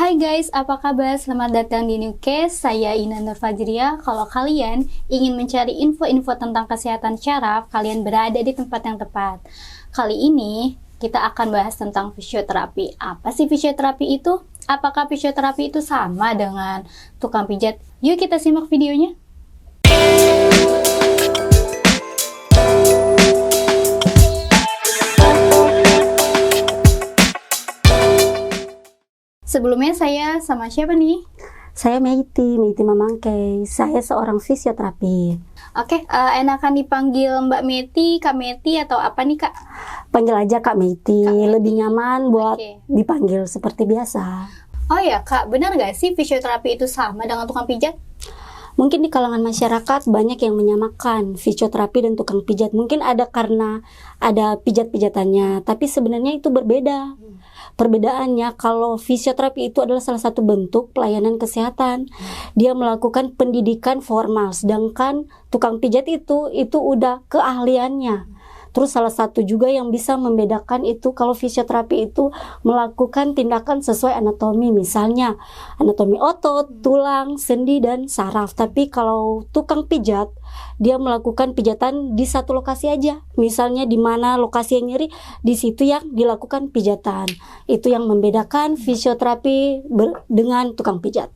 Hai guys, apa kabar? Selamat datang di Newcast. Saya Ina Nur Fajriah. Kalau kalian ingin mencari info-info tentang kesehatan syaraf, kalian berada di tempat yang tepat. Kali ini kita akan bahas tentang fisioterapi. Apa sih fisioterapi itu? Apakah fisioterapi itu sama dengan tukang pijat? Yuk kita simak videonya. Sebelumnya saya sama siapa nih? Saya Meiti Mamangkei. Saya seorang fisioterapi. Oke, enakan dipanggil Mbak Meti, Kak Meti, atau apa nih Kak? Panggil aja Kak Meiti. Lebih nyaman buat dipanggil seperti biasa. Oh ya Kak, benar gak sih fisioterapi itu sama dengan tukang pijat? Mungkin di kalangan masyarakat banyak yang menyamakan fisioterapi dan tukang pijat. Mungkin ada karena ada pijat-pijatannya, tapi sebenarnya itu berbeda. Perbedaannya, kalau fisioterapi itu adalah salah satu bentuk pelayanan kesehatan. Dia melakukan pendidikan formal, sedangkan tukang pijat itu udah keahliannya. Terus salah satu juga yang bisa membedakan itu kalau fisioterapi itu melakukan tindakan sesuai anatomi, misalnya anatomi otot, tulang, sendi, dan saraf. Tapi kalau tukang pijat, dia melakukan pijatan di satu lokasi aja. Misalnya di mana lokasi yang nyeri, di situ yang dilakukan pijatan. Itu yang membedakan fisioterapi dengan tukang pijat.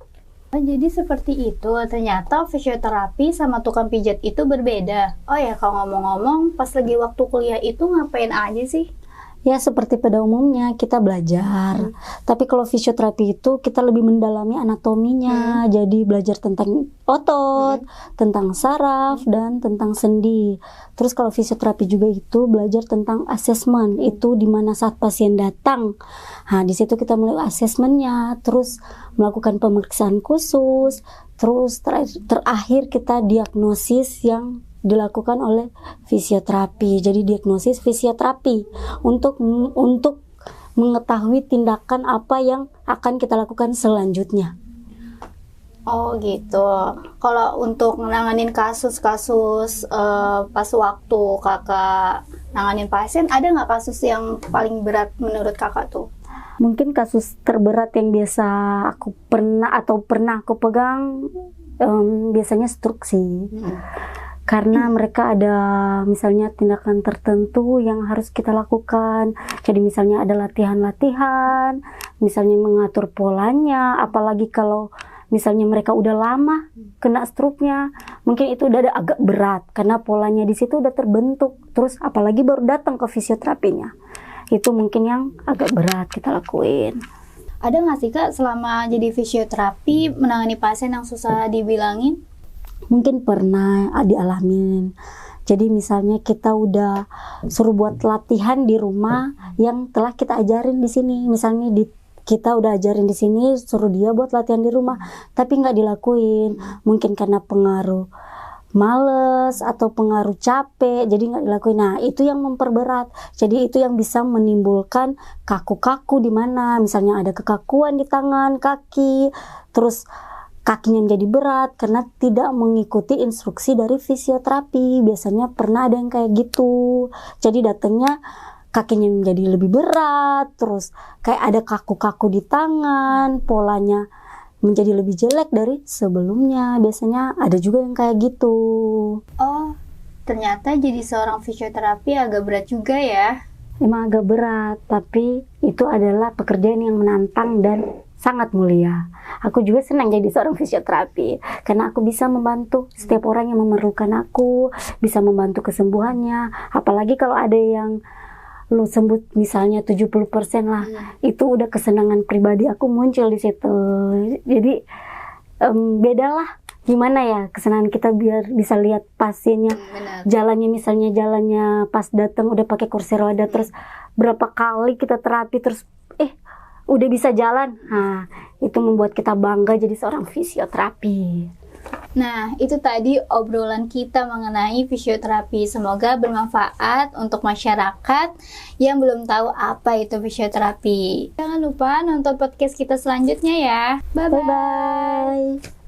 Jadi seperti itu, ternyata fisioterapi sama tukang pijat itu berbeda. Oh ya, kalau ngomong-ngomong, pas lagi waktu kuliah itu ngapain aja sih? Ya seperti pada umumnya kita belajar, tapi kalau fisioterapi itu kita lebih mendalami anatominya, jadi belajar tentang otot, tentang saraf, dan tentang sendi. Terus kalau fisioterapi juga itu belajar tentang asesmen, itu dimana saat pasien datang, nah di situ kita mulai asesmennya, terus melakukan pemeriksaan khusus, terus terakhir kita diagnosis yang dilakukan oleh fisioterapi. Jadi diagnosis fisioterapi untuk mengetahui tindakan apa yang akan kita lakukan selanjutnya. Oh gitu. Kalau untuk menanganin kasus-kasus pas waktu kakak nanganin pasien, ada nggak kasus yang paling berat menurut kakak tuh? Mungkin kasus terberat yang biasa aku pernah aku pegang biasanya stroke sih. Karena mereka ada misalnya tindakan tertentu yang harus kita lakukan. Jadi misalnya ada latihan-latihan, misalnya mengatur polanya, apalagi kalau misalnya mereka udah lama kena stroke-nya, mungkin itu udah agak berat karena polanya di situ udah terbentuk. Terus apalagi baru datang ke fisioterapinya. Itu mungkin yang agak berat kita lakuin. Ada nggak sih Kak selama jadi fisioterapi menangani pasien yang susah dibilangin? Mungkin pernah dialamin. Jadi misalnya kita udah suruh buat latihan di rumah yang telah kita ajarin di sini. Misalnya kita udah ajarin di sini, suruh dia buat latihan di rumah, tapi nggak dilakuin. Mungkin karena pengaruh males atau pengaruh capek, jadi nggak dilakuin. Nah itu yang memperberat. Jadi itu yang bisa menimbulkan kaku-kaku di mana, misalnya ada kekakuan di tangan, kaki, terus kakinya menjadi berat karena tidak mengikuti instruksi dari fisioterapi. Biasanya pernah ada yang kayak gitu. Jadi datangnya kakinya menjadi lebih berat, terus kayak ada kaku-kaku di tangan, polanya menjadi lebih jelek dari sebelumnya. Biasanya ada juga yang kayak gitu. Oh, ternyata jadi seorang fisioterapi agak berat juga ya? Emang agak berat, tapi itu adalah pekerjaan yang menantang dan sangat mulia. Aku juga senang jadi seorang fisioterapi karena aku bisa membantu setiap orang yang memerlukan aku, bisa membantu kesembuhannya. Apalagi kalau ada yang lu sembuh misalnya 70% lah, itu udah kesenangan pribadi aku muncul di situ. Jadi bedalah gimana ya kesenangan kita biar bisa lihat pasiennya jalannya, misalnya jalannya pas datang udah pakai kursi roda, terus berapa kali kita terapi terus udah bisa jalan. Nah, itu membuat kita bangga jadi seorang fisioterapi. Nah, itu tadi obrolan kita mengenai fisioterapi. Semoga bermanfaat untuk masyarakat yang belum tahu apa itu fisioterapi. Jangan lupa nonton podcast kita selanjutnya ya. Bye-bye.